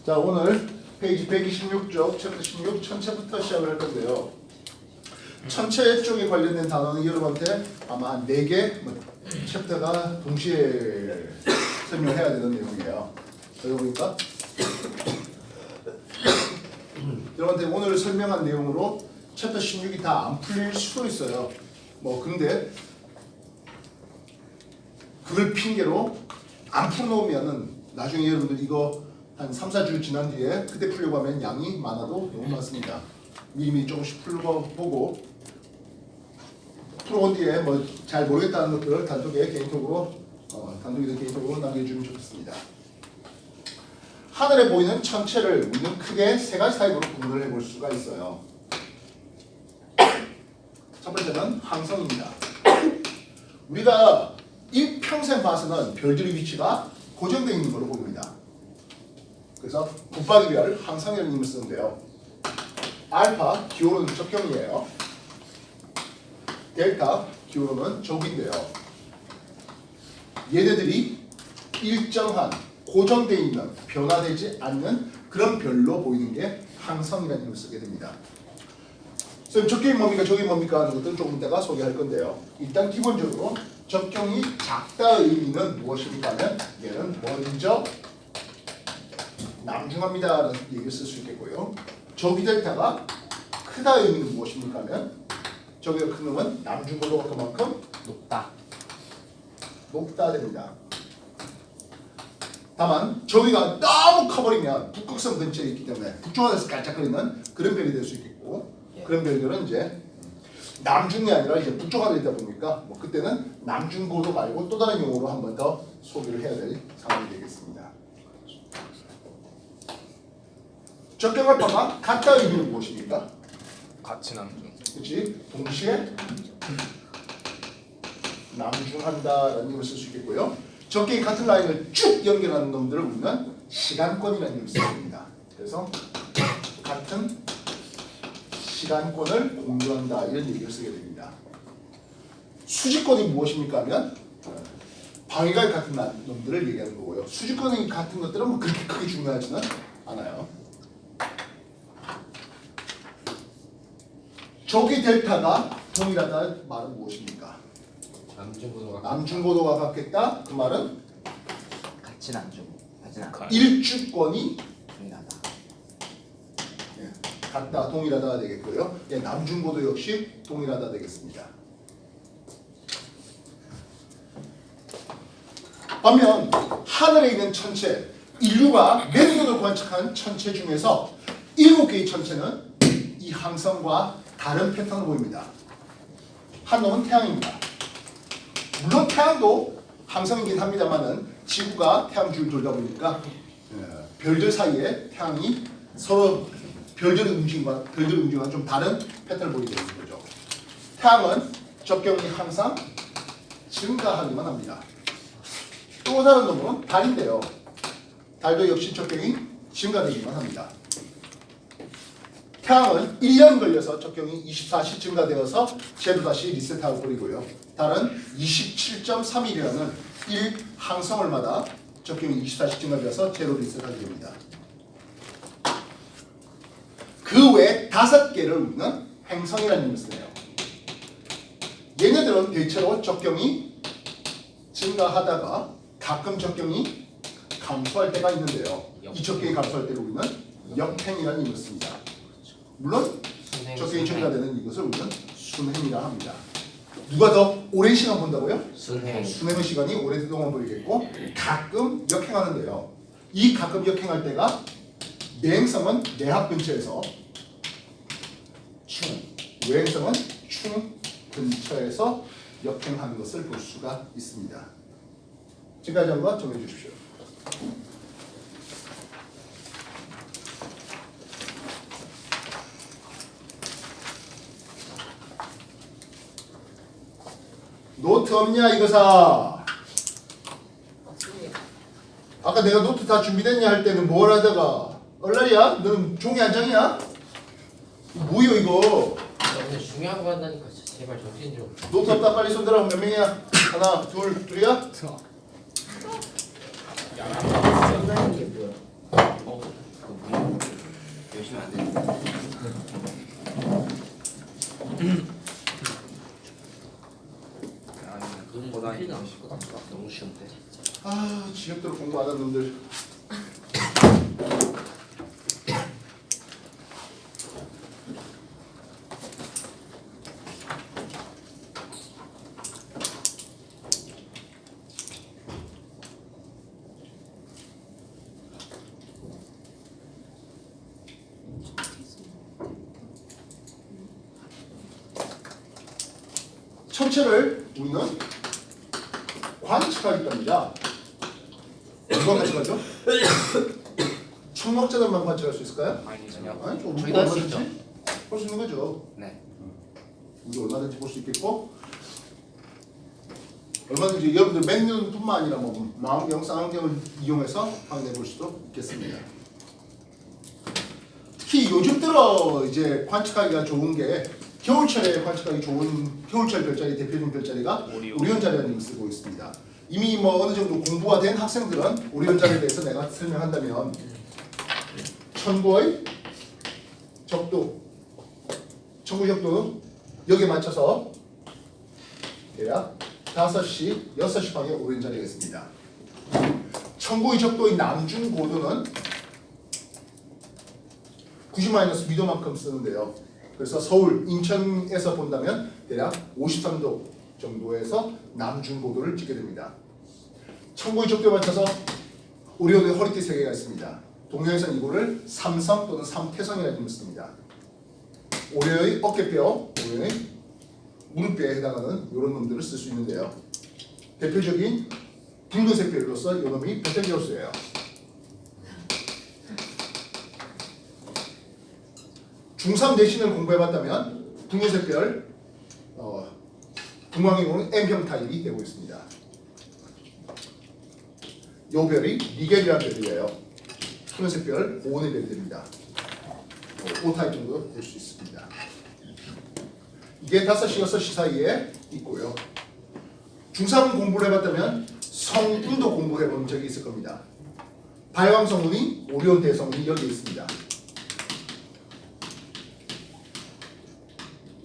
자, 오늘 페이지 126쪽 챕터 16 천체부터 시작을 할 건데요. 천체 쪽에 관련된 단어는 여러분한테 아마 한 4개 챕터가 동시에 설명해야 되는 내용이에요. 그러니까 여러분한테 오늘 설명한 내용으로 챕터 16이 다 안 풀릴 수도 있어요. 근데 그걸 핑계로 안 풀어놓으면은 나중에 여러분들 이거 한 3, 4주 지난 뒤에 그때 풀려고 하면 양이 많아도 너무 많습니다. 미리미리 조금씩 풀어보고 풀어본 뒤에 잘 모르겠다는 것들을 단독에 개인적으로 남겨주면 좋겠습니다. 하늘에 보이는 천체를 우리는 크게 3가지 타입으로 구분을 해볼 수가 있어요. 첫 번째는 항성입니다. 우리가 일평생 봐서는 별들의 위치가 고정되어 있는 걸로 보입니다. 그래서 붙박이별 항성이라는 이름을 쓰는데요. 알파 기호로는 적경이에요. 델타 기호로는 적인데요. 얘네들이 일정한 고정되어 있는 변화되지 않는 그런 별로 보이는 게 항성이라는 이름을 쓰게 됩니다. 선생님 적경이 뭡니까 적이 뭡니까 하는 것들은 조금 이따가 소개할 건데요. 일단 기본적으로 적경이 작다의 의미는 무엇입니까 하면 얘는 먼저 남중합니다 라는 얘기를 쓸 수 있겠고요. 적이 델타가 크다의 의미는 무엇입니까 하면 적이가 큰 놈은 남중고도가 그만큼 높다 됩니다. 다만 저기가 너무 커버리면 북극성 근처에 있기 때문에 북쪽하늘에서 깔짝거리는 그런 별이 될 수 있겠고 그런 별들은 이제 남중이 아니라 이제 북쪽하늘이다 보니까 그때는 남중고도 말고 또 다른 용어로 한 번 더 소개를 해야 될 상황이 되겠습니다. 적경알파가 같다의 의미는 무엇입니까? 같이 남중. 그렇지? 동시에 남중한다라는 이름을 쓸 수 있겠고요. 적경이 같은 라인을 쭉 연결하는 놈들을 우리는 시간권이라는 이름을 씁니다. 그래서 같은 시간권을 공유한다 이런 얘기를 쓰게 됩니다. 수직권이 무엇입니까 하면 방위가 같은 놈들을 얘기하는 거고요. 수직권이 같은 것들은 그렇게 크게 중요하지는 않아요. 적이 델타가 동일하다 말은 무엇입니까? 남중고도가 같겠다. 그 말은 같이 남중 하진 않아. 일주권이 동일하다. 같다, 동일하다 되겠고요. 남중고도 역시 동일하다 되겠습니다. 반면 하늘에 있는 천체, 인류가 맨눈으로 관측한 천체 중에서 7개의 천체는 이 항성과 다른 패턴을 보입니다. 한 놈은 태양입니다. 물론 태양도 항성이긴 합니다만은 지구가 태양 주위를 돌다 보니까 별들 사이에 태양이 서로 별들의 움직임과 좀 다른 패턴을 보이게 되는 거죠. 태양은 적경이 항상 증가하기만 합니다. 또 다른 놈은 달인데요. 달도 역시 적경이 증가되기만 합니다. 태양은 1년 걸려서 적경이 24시 증가되어서 제로 다시 리셋하고 버리고요. 달은 27.3일이라는 1항성월마다 적경이 24시 증가되어서 제로 리셋하게 됩니다. 그 외 5개를 우리는 행성이라는 이름을 쓰네요. 얘네들은 대체로 적경이 증가하다가 가끔 적경이 감소할 때가 있는데요. 이 적경이 감소할 때를 우리는 역행이라는 이름을 씁니다. 물론 적경이 증가되는 이것을 우리는 순행이라 합니다. 누가 더 오랜 시간 본다고요? 순행의 시간이 오랫동안 보이겠고 가끔 역행하는데요. 이 가끔 역행할 때가 내행성은 내합 근처에서 외행성은 충 근처에서 역행하는 것을 볼 수가 있습니다. 지금까지 한 거 정해 주십시오. 노트 없냐 이거사? 아까 내가 노트 다 준비됐냐 할 때는 뭘 하다가 얼라리야? 너는 종이 한 장이야? 뭐야 이거? 오늘 중요한 거 한다니까 제발 정신 좀. 노트 없다 빨리 손 들어. 몇 명이야? 하나 둘이야? 쓴다는 게 뭐야? 주시면 안 되는데. 아니면 보다 필요 없을 것 같아. 너무 쉬운데. 아 지겹도록 공부 안 하는 놈들. 천체를 우리는 관측하기 때문이다. 누가 관측하죠? 천문학자들만 관측할 수 있을까요? 아니죠. 아니, 좀 저희도 할수 얼마든지 볼 수 있는 거죠. 네. 우리 얼마든지 볼 수 있겠고, 얼마든지 여러분들 맨눈뿐만 아니라 뭐 망원경, 쌍안경을 이용해서 확인해 볼 수도 있겠습니다. 특히 요즘 들어 이제 관측하기가 좋은 게 겨울철에 관측하기 좋은 겨울철 별자리 대표적인 별자리가 오리온 자리라는 쓰고 있습니다. 이미 뭐 어느 정도 공부가 된 학생들은 오리온 자리에 대해서 내가 설명한다면 천구의 적도, 천구의 적도 여기에 맞춰서 대략 5시, 6시 방에 오리온 자리가 있습니다. 천구의 적도의 남중고도는 90-미도만큼 쓰는데요. 그래서 서울, 인천에서 본다면 대략 53도 정도에서 남중고도를 찍게 됩니다. 천구의 적도에 맞춰서 오리온의 허리띠 3개가 있습니다. 동양에서는 이거를 삼성 또는 삼태성이라고 씁니다. 오리온의 어깨뼈, 오리온의 무릎뼈에 해당하는 이런 놈들을 쓸 수 있는데요. 대표적인 붉은색 별로서 이 놈이 베텔게우스예요. 중3 내신을 공부해봤다면 붉은색 별 분광이로는 M형 타입이 되고 있습니다. 요 별이 리겔이라는 별이에요. 푸른색 별 오온의 별이 됩니다. 5타입 정도 될 수 있습니다. 이게 5시, 6시 사이에 있고요. 중3 공부를 해봤다면 성운도 공부해본 적이 있을 겁니다. 발광성운이 오리온 대성운이 여기 있습니다.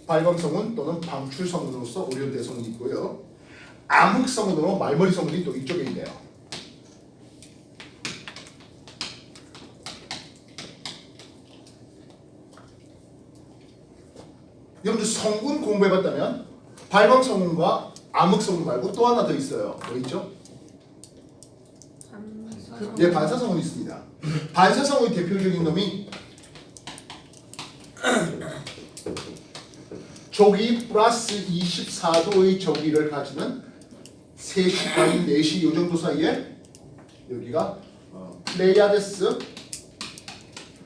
발광성운 또는 방출성운으로서 오리온 대성운이 있고요. 암흑성운으로 말머리성운이 또 이쪽에 있네요. 여러분들 성운 공부해봤다면 발광성운과 암흑성운 말고 또 하나 더 있어요. 뭐 있죠? 예, 반사성운이 있습니다. 반사성운의 대표적인 놈이 조기 플러스 24도의 조기를 가지는 3시 반 4시 요 정도 사이에 여기가 플레이아데스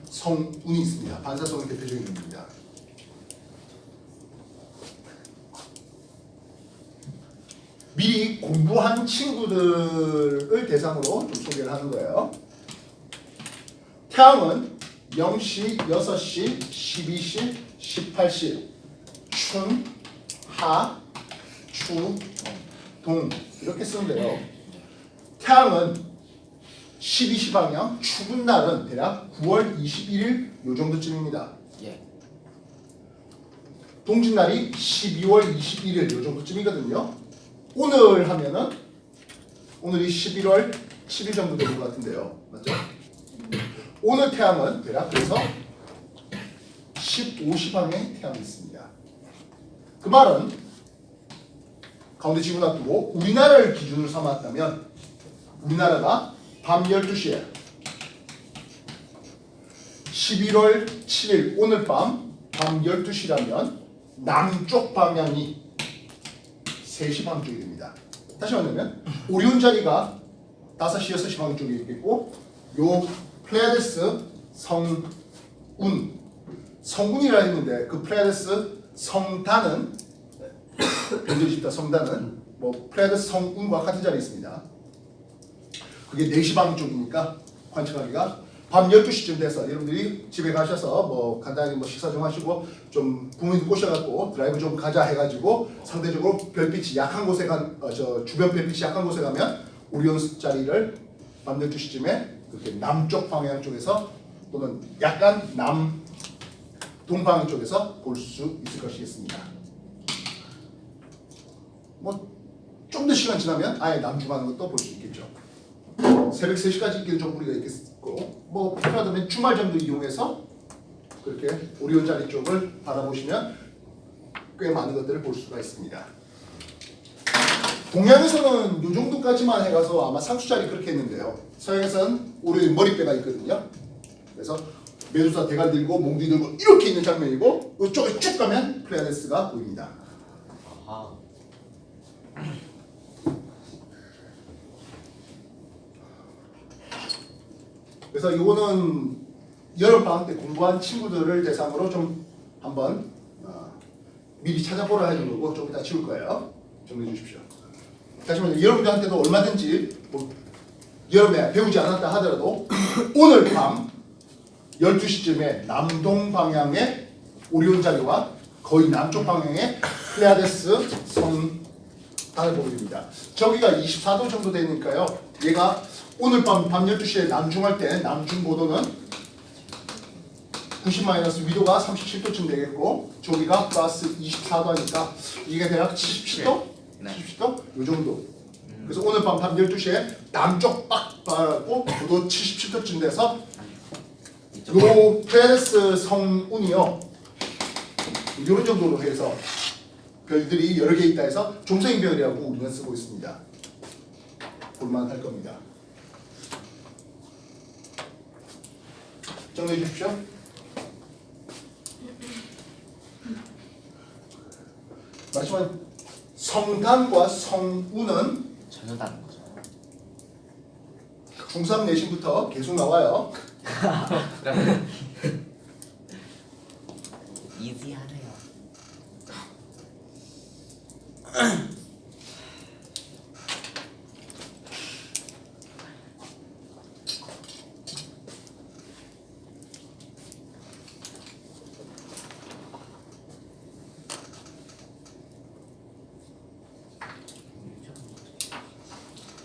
성운이 있습니다. 반사성운의 대표적인 놈입니다. 미리 공부한 친구들을 대상으로 좀 소개를 하는 거예요. 태양은 0시, 6시, 12시, 18시 춘, 하, 추, 동 이렇게 쓰는데요. 태양은 12시 방향, 추운 날은 대략 9월 21일 요 정도쯤입니다. 예. 동짓날이 12월 21일 요 정도쯤이거든요. 오늘 하면은 오늘이 11월 10일 정도 되는 것 같은데요. 맞죠? 오늘 태양은 대략 그래서 15시 방에 태양이 있습니다. 그 말은 가운데 지구 놔두고 우리나라를 기준으로 삼았다면 우리나라가 밤 12시에 11월 7일 오늘 밤 12시라면 남쪽 방향이 3시 방 쪽이 됩니다. 다시 말하면 오리온 자리가 5시, 6시 방 쪽에 있겠고 요 플레이아데스 성운이라 했는데 그 플레이아데스 성단은 변조집다 성단은 뭐 플레이아데스 성운과 같은 자리에 있습니다. 그게 4시 방 쪽이니까 관측하기가 밤 12시쯤 돼서 여러분들이 집에 가셔서 뭐 간단히 뭐 식사 좀 하시고 좀 부모님 꼬셔갖고 드라이브 좀 가자 해가지고 상대적으로 별빛이 약한 곳에 주변 별빛이 약한 곳에 가면 오리온 자리를 밤 12시쯤에 그렇게 남쪽 방향 쪽에서 또는 약간 동방 쪽에서 볼 수 있을 것이겠습니다. 뭐 좀 더 시간 지나면 아예 남중하는 것도 볼 수 있겠죠. 새벽 3시까지 있기는 좀 무리가 있겠고 뭐 필요하다면 주말 정도 이용해서 그렇게 오리온 자리 쪽을 바라보시면 꽤 많은 것들을 볼 수가 있습니다. 동양에서는 이 정도까지만 해가서 아마 상수자리 그렇게 했는데요. 서양에서는 오리온 머리뼈가 있거든요. 그래서 메두사 대가리 들고 몽둥이 들고 이렇게 있는 장면이고 이쪽에 쭉 가면 플레이아데스가 보입니다. 아하. 그래서 이거는 여름방학 때 공부한 친구들을 대상으로 좀 한번 미리 찾아보라 하는 거고 좀 이따 치울 거예요. 정리해 주십시오. 다시 말해 여러분들한테도 얼마든지 뭐 여름에 배우지 않았다 하더라도 오늘 밤 12시쯤에 남동 방향의 오리온 자리와 거의 남쪽 방향의 플레이아데스 성 하늘 보게 됩니다. 저기가 24도 정도 되니까요. 얘가 오늘 밤 12시에 남중할 때 남중 고도는 90 위도가 37도쯤 되겠고 저기가 플러스 24도 하니까 이게 대략 77도? 네. 70도? 요 정도. 그래서 오늘 밤 12시에 남쪽 빡 바라고 고도 77도쯤 돼서 요 플레이아데스 성운이요. 요런 정도로 해서 별들이 여러 개 있다 해서 종생별이라고 우리는 쓰고 있습니다. 볼만할 겁니다. 정리해 주십시오. 마지막 성단과 성운은 전혀 다른 거죠. 중3 내신부터 계속 나와요. 이지하네요.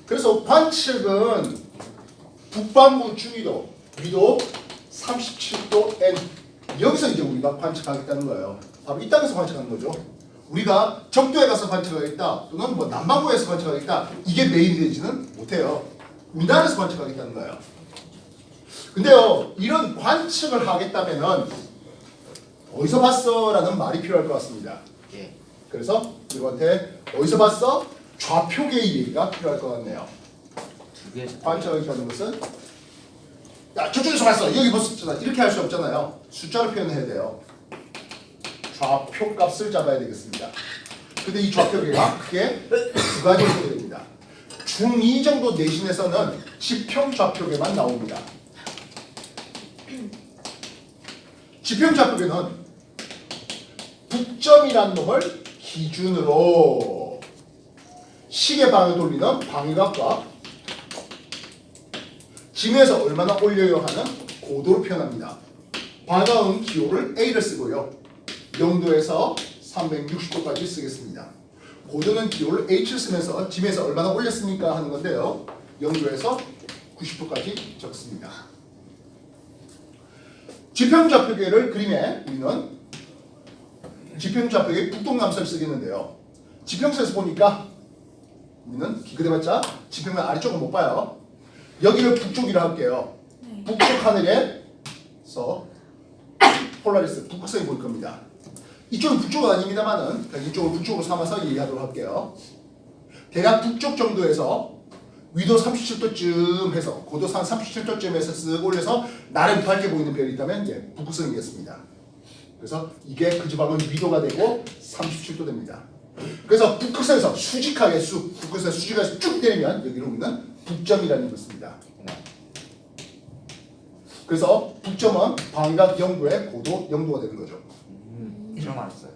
그래서 관측은 북반구 중위도, 위도 37도 N 여기서 이제 우리가 관측하겠다는 거예요. 바로 이 땅에서 관측하는 거죠. 우리가 적도에 가서 관측하겠다 또는 뭐 남반구에서 관측하겠다 이게 메인이 되지는 못해요. 우리나라에서 관측하겠다는 거예요. 근데요 이런 관측을 하겠다면은 어디서 봤어? 라는 말이 필요할 것 같습니다. 예. 그래서 이분한테 어디서 봤어? 좌표계의 얘기가 필요할 것 같네요. 두 개. 관측하겠다는 것은 야 저쪽에서 봤어 여기 봤었잖아 이렇게 할 수 없잖아요. 숫자로 표현해야 돼요. 좌표 값을 잡아야 되겠습니다. 근데 이 좌표계가 크게 두 가지로 됩니다. 중2 정도 내신에서는 지평 좌표계만 나옵니다. 지평 좌표계는 북점이라는 놈을 기준으로 시계 방을 돌리는 방위각과 지면에서 얼마나 올려요 하는 고도로 표현합니다. 방향은 기호를 A를 쓰고요. 0도에서 360도까지 쓰겠습니다. 고도는 기호를 H를 쓰면서 지면에서 얼마나 올렸습니까 하는 건데요. 0도에서 90도까지 적습니다. 지평좌표계를 그림에 우리는 지평좌표계 북동남서를 쓰겠는데요. 지평서에서 보니까 우리는 기껏해봤자 지평면 아래쪽은 못 봐요. 여기를 북쪽이라 할게요. 북쪽 하늘에서 폴라리스 북극성이 보일 겁니다. 이쪽은 북쪽은 아닙니다만은 이쪽을 북쪽으로 삼아서 이해하도록 할게요. 대략 북쪽 정도에서 위도 37도쯤 해서 고도 37도쯤에서 쓱 올려서 나름 밝게 보이는 별이 있다면 예, 북극성이겠습니다. 그래서 이게 그 지방은 위도가 되고 37도 됩니다. 그래서 북극성에서 수직하게 북극성에서 수직하게 쭉 내리면 여기로 우리는 북점이라는 걸 씁니다. 그래서 북점은 방위각 0도에 고도 0도가 되는 거죠. 처음 알았어요.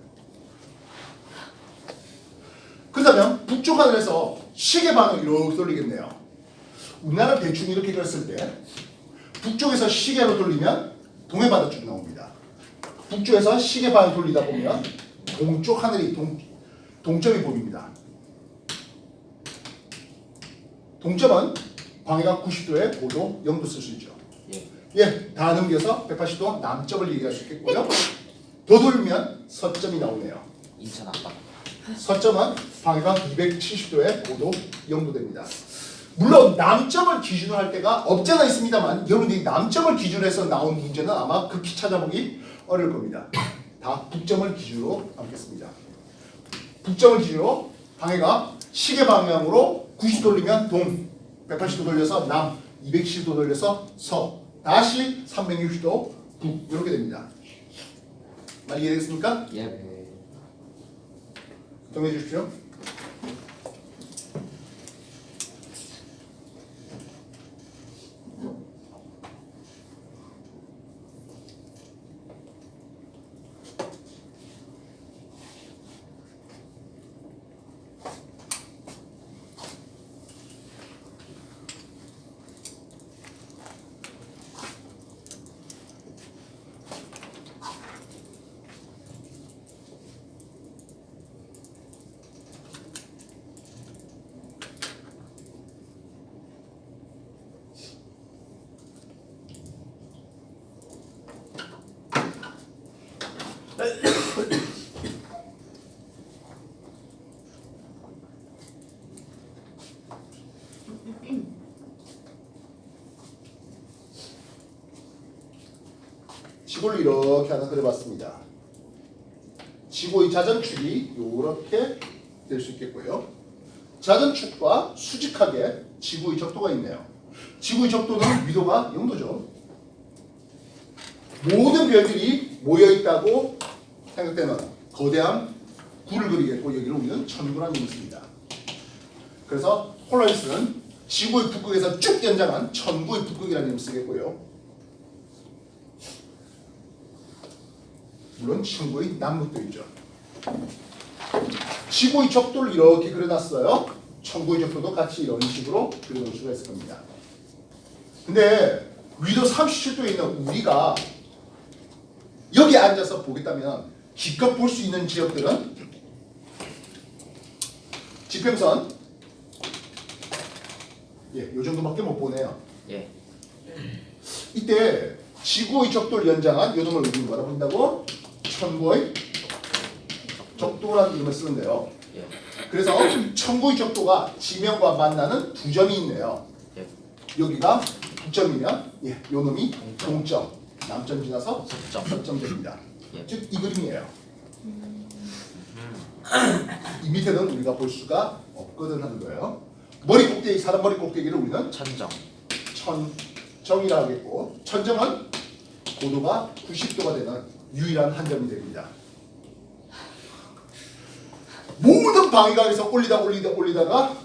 그렇다면 북쪽 하늘에서 시계 방을 이렇게 돌리겠네요. 우리나라 대충 이렇게 그렸을 때 북쪽에서 시계로 돌리면 동해 바다 쪽이 나옵니다. 북쪽에서 시계 방을 돌리다 보면 동쪽 하늘이 동점이 보입니다. 동점은 방위각 90도에 고도 0도 쓸 수 있죠. 예. 예, 다 넘겨서 180도 남점을 얘기할 수 있겠고요. 더 돌면 서점이 나오네요. 인천 아빠. 서점은 방위가 270도에 5도 0도 됩니다. 물론 남점을 기준으로 할 때가 없잖아 있습니다만 여러분들이 남점을 기준으로 해서 나온 문제는 아마 극히 찾아보기 어려울 겁니다. 다 북점을 기준으로 삼겠습니다. 북점을 기준으로 방해가 시계 방향으로 90도 돌리면 동, 180도 돌려서 남, 270도 돌려서 서, 다시 360도 북 이렇게 됩니다. 말 이해되겠습니까? 예. 정해 주십시오. 지구를 이렇게 하나 그려봤습니다. 지구의 자전축이 이렇게 될 수 있겠고요. 자전축과 수직하게 지구의 적도가 있네요. 지구의 적도는 위도가 0도죠. 모든 별들이 모여있다고 생각되는 거대한 구를 그리겠고 여기를 우리는 천구라는 이름을 씁니다. 그래서 폴라리스는 지구의 북극에서 쭉 연장한 천구의 북극이라는 이름을 쓰겠고요. 물론 천구의 남극도 있죠. 지구의 적도를 이렇게 그려놨어요. 천구의 적도도 같이 이런 식으로 그려놓을 수가 있을 겁니다. 근데 위도 37도에 있는 우리가 여기 앉아서 보겠다면 기껏 볼 수 있는 지역들은 지평선 요 정도밖에 못 보네요. 예. 이때 지구의 적도를 연장한 요 놈을 우리는 뭐라 부른다고? 천구의 적도라는 이름을 쓰는데요. 예. 그래서 천구의 적도가 지면과 만나는 두 점이 있네요. 예. 여기가 북점이면 요 놈이 동점, 남점 지나서 서점. 서점 됩니다. 예. 즉 이 그림이에요. 이 밑에는 우리가 볼 수가 없거든 하는 거예요. 머리 꼭대기, 사람 머리 꼭대기를 우리는 천정. 천정이라 하겠고 천정은 고도가 90도가 되는 유일한 한 점이 됩니다. 모든 방위각에서 올리다가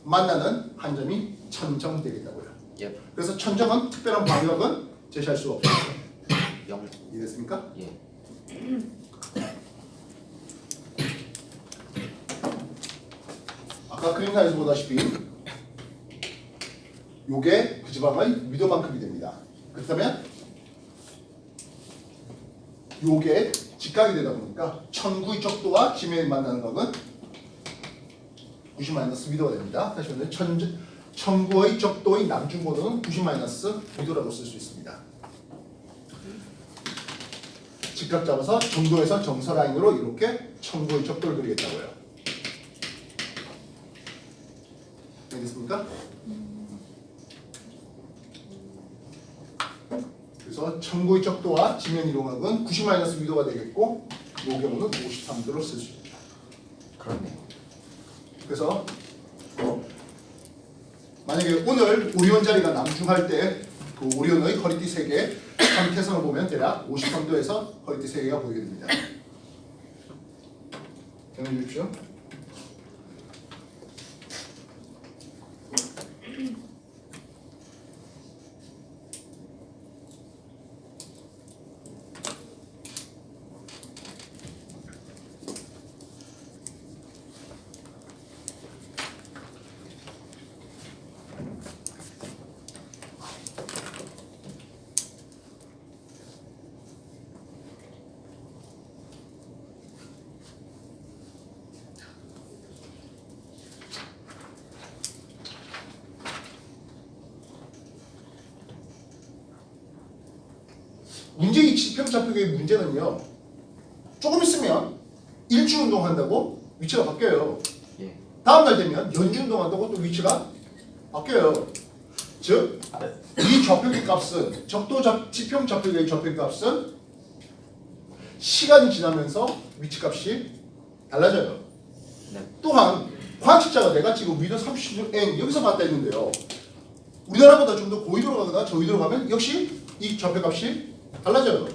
만나는 한 점이 천정 되겠다고요. 예. 그래서 천정은 특별한 방위각은 제시할 수가 없어요. 0. 이해됐습니까? 예. 아까 그림상에서 보다시피 요게 그 지방의 위도만큼이 됩니다. 그렇다면 요게 직각이 되다 보니까 천구의 적도와 지면이 만나는 각은 90 위도가 됩니다. 다시 말해 천구의 적도의 남중고도는 90 위도라고 쓸 수 있습니다. 직각 잡아서 정도에서 정서 라인으로 이렇게 천구의 적도를 그리겠다고요. 알겠습니까? 그래서 천구의 적도와 지면 이동각은 90 위도가 되겠고 이 경우는 53도로 쓸 수 있죠. 그렇네요. 그래서 만약에 오늘 오리온 자리가 남중할 때 그 오리온의 허리띠 3개 상태선을 보면 대략 53도에서 허리띠 3개가 보이게 됩니다. 정해 주십시오. 문제 이 지평좌표의 문제는요. 조금 있으면 일주 운동한다고 위치가 바뀌어요. 예. 다음날 되면 연주 운동한다고 또 위치가 바뀌어요. 즉, 이 좌표의 값은 지평좌표의 좌표의 값은 시간이 지나면서 위치값이 달라져요. 네. 또한 관측자가 내가 지금 위도 30n 여기서 봤다 했는데요. 우리나라보다 좀 더 고위도로 가거나 저위도로 가면 역시 이 좌표값이 달라져요.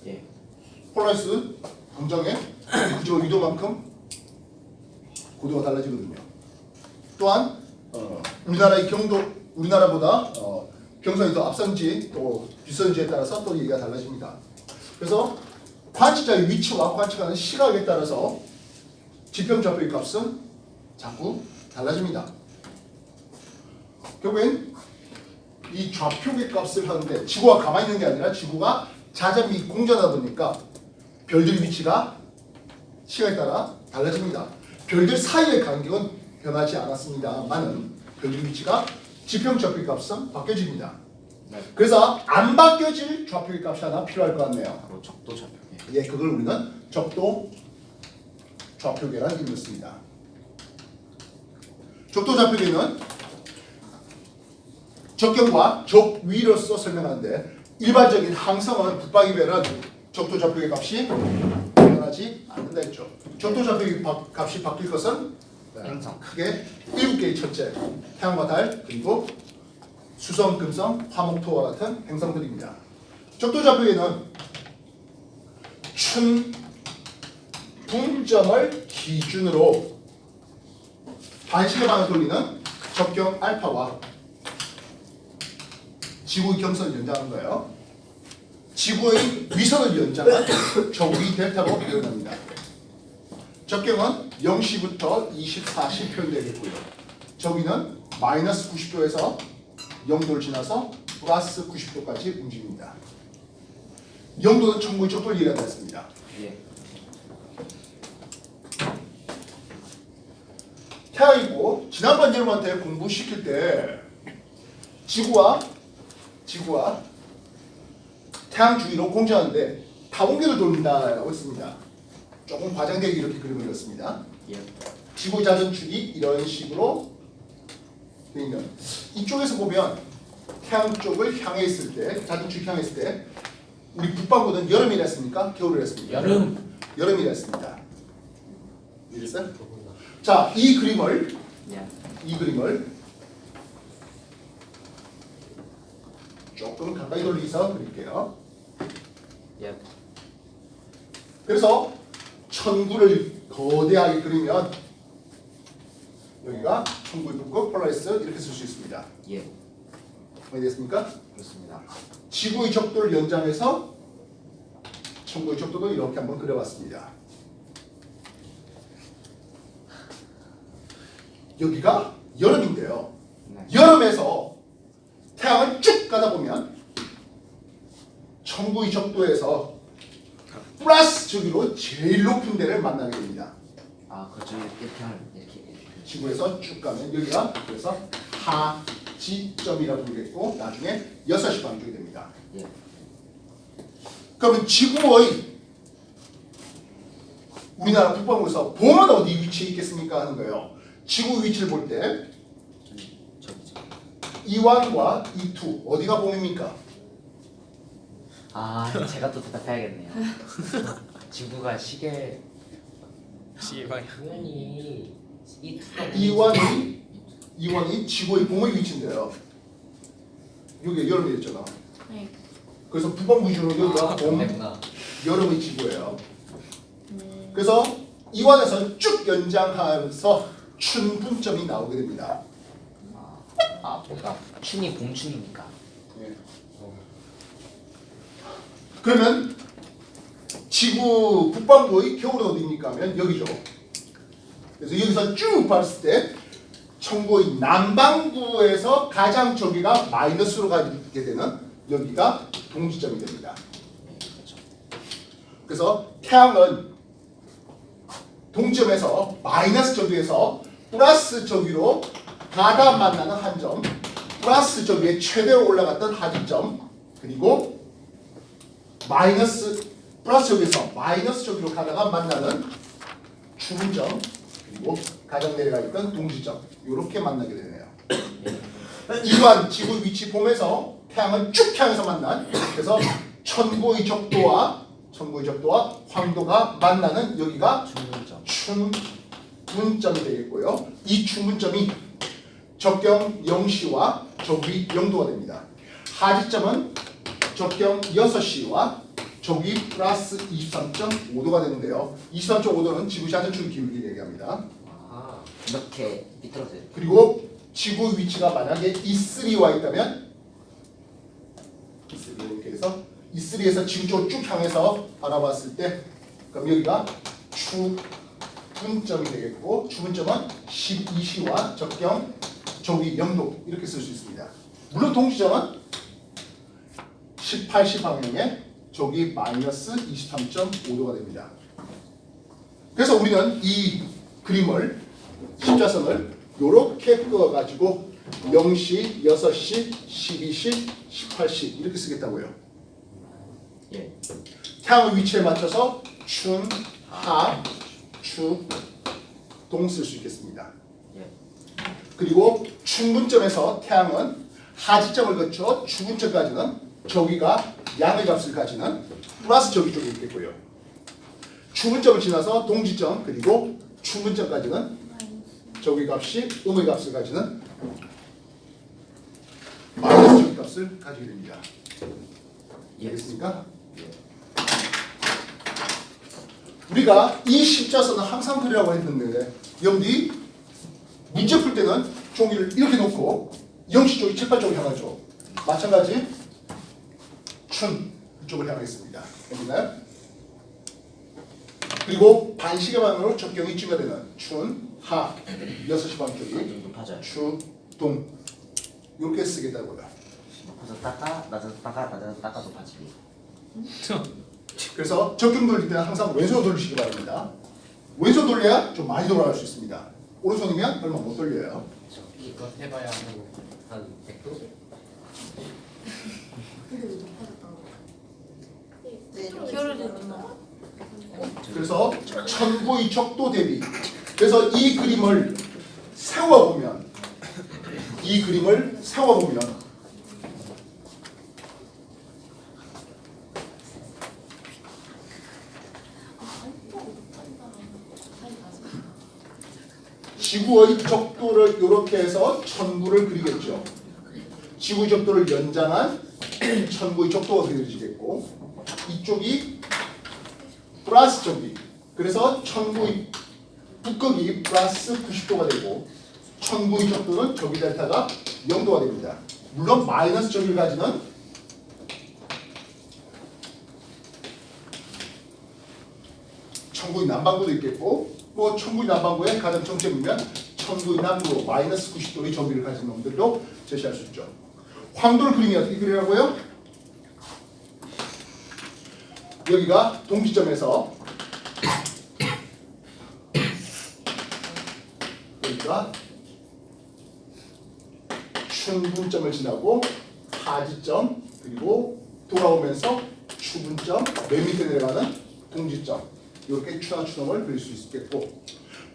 예. 폴라리스 공정의 그저 위도만큼 고도가 달라지거든요. 또한 우리나라의 우리나라보다 경선이 더 앞선지 또 뒤선지에 따라서 또 얘기가 달라집니다. 그래서 관측자의 위치와 관측하는 시각에 따라서 지평좌표의 값은 자꾸 달라집니다. 결국엔 이 좌표의 값을 하는데 지구가 가만히 있는 게 아니라 지구가 자전이 공전하다 보니까 별들의 위치가 시간에 따라 달라집니다. 별들 사이의 간격은 변하지 않았습니다만은 별들의 위치가 지평좌표의 값은 바뀌어집니다. 네. 그래서 안 바뀌어질 좌표의 값이 하나 필요할 것 같네요. 바로 적도 좌표. 예, 그걸 우리는 적도 좌표계라는 이름을 씁니다. 적도 좌표계는 적경과 적위로서 설명하는데 일반적인 항성은 붙박이별은 적도 좌표계 값이 변하지 않는다 했죠. 적도 좌표계 값이 바뀔 것은 행성. 크게 7개의 천체, 태양과 달, 그리고 수성, 금성, 화목, 토와 같은 행성들입니다. 적도 좌표계는 춘 분점을 기준으로 반시계 방을 돌리는 적경 알파와 지구의 경선을 연장하는 거예요. 지구의 위선을 연장한 적위 델타로 표현합니다. 적경은 0시부터 24시 표현되겠고요. 적위는 마이너스 90도에서 0도를 지나서 플러스 90도까지 움직입니다. 0도는 천문의 적도를 얘기한다. 예. 태양이고 지난번 여러분한테 공부시킬 때 지구와 태양 주위로 공전하는데 타원계를 돌린다라고 했습니다. 조금 과장되게 이렇게 그림을 그렸습니다. 예. 지구 자전축이 이런 식으로 되어 있는 이쪽에서 보면 태양 쪽을 향해 있을 때 자전축이 향해 있을 때 우리 북반구는 여름이라 했습니까? 겨울이라 했습니까? 여름이라 했습니다. 이랬어요? 자, 이 그림을 예. 조금 가까이 돌리서 그릴게요. 예. 그래서 천구를 거대하게 그리면 여기가 천구의 북극 폴라리스 이렇게 쓸 수 있습니다. 예. 이해됐습니까? 그렇습니다. 지구의 적도를 연장해서 천구의 적도도 이렇게 한번 그려봤습니다. 여기가 여름인데요. 네. 여름에서 태양을 쭉 가다 보면 천구의 적도에서 플러스 저기로 제일 높은 데를 만나게 됩니다. 아, 그렇죠. 이렇게 하면 이렇게. 지구에서 쭉 가면 여기가 그래서 하지점이라고 부르겠고 나중에 6시 반 쪽이 됩니다. 예. 그러면 지구의 우리나라 북반구에서 봄은 어디 위치에 있겠습니까 하는 거예요. 지구 위치를 볼 때 저기죠. 이완과 이투 어디가 봄입니까? 아, 제가 또 대답해야겠네요. 지구가 시계 시방향. 당연히 이 투가 이완이 지구의 봄의 위치인데요. 여기 여름이 있잖아. 네. 그래서 북반구 기준으로 여기가 봄, 됐구나. 여름의 지구예요. 그래서 이완에서 쭉 연장하면서 춘분점이 나오게 됩니다. 그러니까 춘이 공춘이니까. 그러면 지구 북반구의 겨울은 어디입니까? 하면 여기죠. 그래서 여기서 쭉 봤을 때 천구의 남반구에서 가장 저기가 마이너스로 가게 되는 여기가 동지점이 됩니다. 그래서 태양은 동점에서 마이너스 저기에서 플러스 저기로 가다 만나는 한 점, 플러스 저기에 최대로 올라갔던 하지점, 그리고 마이너스 플러스 쪽에서 마이너스 쪽으로 가다가 만나는 주문점 그리고 가장 내려가 있던 동지점 이렇게 만나게 되네요. 이러한 지구 위치 봄에서 태양을 쭉 향해서 만난 그래서 천고의 적도와 황도가 만나는 여기가 춘분점이 되겠고요. 이 춘분점이 적경 0시와 적위 0도가 됩니다. 하지점은 적경 6시와 적위 플러스 23.5도가 되는데요. 23.5도는 지구시 하늘축 기울기를 얘기합니다. 아, 이렇게 비틀어져요. 그리고 지구 위치가 만약에 E3에 와 있다면 E3 이렇게 해서 E3에서 지구 쪽으로 쭉 향해서 바라봤을 때 그럼 여기가 추분점이 되겠고 추분점은 12시와 적경 적위 0도 이렇게 쓸 수 있습니다. 물론 동지점은 18시 방향에 적위 마이너스 23.5도가 됩니다. 그래서 우리는 이 그림을 십자선을 이렇게 그어가지고 0시, 6시, 12시, 18시 이렇게 쓰겠다고요. 예. 태양의 위치에 맞춰서 춘, 하, 추, 동 쓸 수 있겠습니다. 예. 그리고 춘분점에서 태양은 하지점을 거쳐 추분점까지는 저기가 양의 값을 가지는 플러스 저기 쪽에 있겠고요. 추분점을 지나서 동지점 그리고 춘분점까지는 저기 값이 음의 값을 가지는 마이너스 저기 값을 가지게 됩니다. 이해됐습니까? 우리가 이 십자선은 항상 그리라고 했는데 여러분들이 문제 풀 때는 종이를 이렇게 놓고 0시 쪽이 책발 쪽을 향하죠. 마찬가지 춘 그쪽을 향하겠습니다. 됐나요? 그리고 반시계 방향으로 적경이 찌가 되는 춘, 하 6시 방 쪽이 좀 높아져요. 추, 동 이렇게 쓰겠다고요. 높아서 닦아, 낮아서 닦아, 낮아서 닦아 높아지기. 그래서 적경 돌릴 때는 항상 왼손으로 돌리시기 바랍니다. 왼손 돌려야 좀 많이 돌아갈 수 있습니다. 오른손이면 얼마 못 돌려요. 이거 해봐야 한 100도? 그래서 천고의 적도 대비. 그래서 이 그림을 세워보면 지구의 적도를 이렇게 해서 천구를 그리겠죠. 지구의 적도를 연장한 천구의 적도가 그려지겠고 이쪽이 플러스 적이 그래서 천구의 북극이 플러스 90도가 되고 천구의 적도는 적이 델타가 0도가 됩니다. 물론 마이너스 적을 가지는 천구의 남반구도 있겠고 뭐 천구의 남반구의 가장 정점이면 천구의 남부 마이너스 90도의 정비를 가진 놈들도 제시할 수 있죠. 황도를 그리면 어떻게 그리라고요? 여기가 동지점에서 여기가 춘분점을 지나고 하지점 그리고 돌아오면서 추분점 맨 밑에 내려가는 동지점 이렇게 추나추동을 그릴 수 있겠고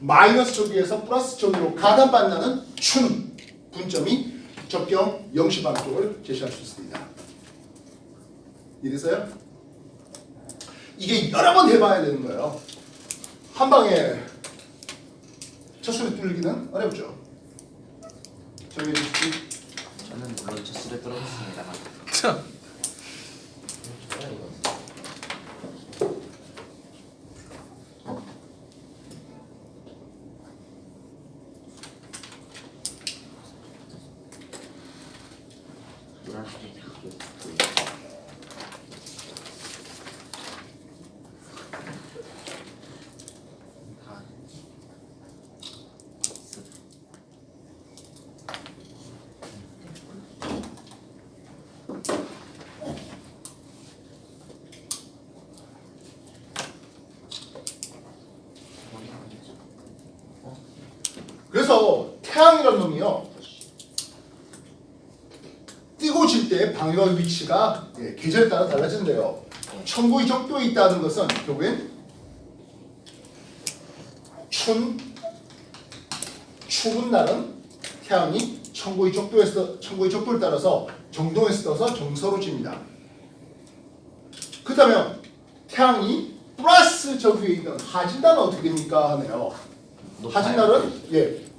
마이너스 쪽에서 플러스 쪽으로 가담반나는 춘 분점이 적경 0시 방쪽을 제시할 수 있습니다. 이래서요? 이게 여러 번 해봐야 되는 거예요. 한 방에 첫 수를 뚫기는 어렵죠. 저희 저는 물론 첫 술에 들어갔습니다만. 참. 뭐야 이거? 노란색이 그래서 태양이라는 놈이요. 뜨고 질 때 방위의 위치가 계절에 따라 달라진대요. 천고의 적도에 있다는 것은 결국엔 추운 날은 태양이 천고의 적도를 따라서 정동에서 떠서 정서로 집니다. 그렇다면 태양이 플러스 저 위에 있는 하진날은 어떻게 됩니까 하네요. 하진날은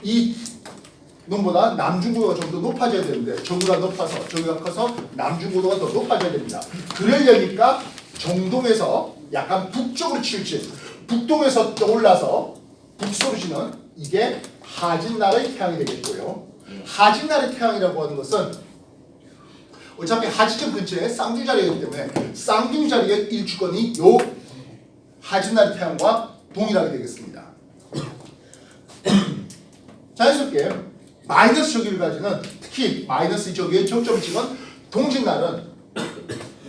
이 눈보다 남중고도가 좀 더 높아져야 되는데 저기가 높아서 저기가 커서 남중고도가 더 높아져야 됩니다. 그러려니까 정동에서 약간 북쪽으로 치우친 북동에서 떠올라서 북서로 지는 이게 하진날의 태양이 되겠고요. 하진날의 태양이라고 하는 것은 어차피 하지점 근처에 쌍둥이 자리이기 때문에 쌍둥이 자리의 일주권이 요 하진날의 태양과 동일하게 되겠습니다. 자연스럽게 마이너스 저기를 가지는 특히 마이너스 저기의 정점을 찍은 동짓날은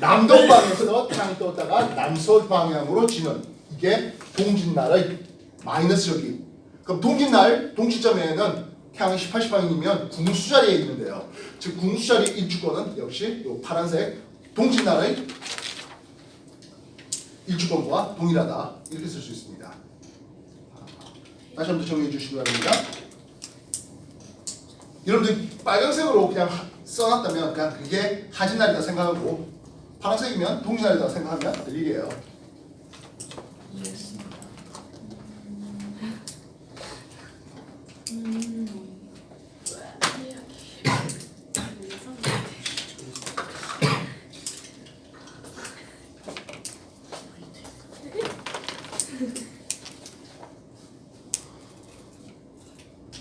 남동방에서 태양이 떴다가 남서울 방향으로 지는 이게 동짓날의 마이너스 저기. 그럼 동짓날 동시점에는 태양이 18시방이면 궁수자리에 있는데요. 즉 궁수자리 일주권은 역시 이 파란색 동짓날의 일주권과 동일하다 이렇게 쓸 수 있습니다. 다시 한번 정리해 주시기 바랍니다. 여러분들 빨간색으로 그냥 써놨다면 그냥 그게 하진날이다 생각하고 파란색이면 동짓날이다 생각하면 들리게요. 이해했습니다.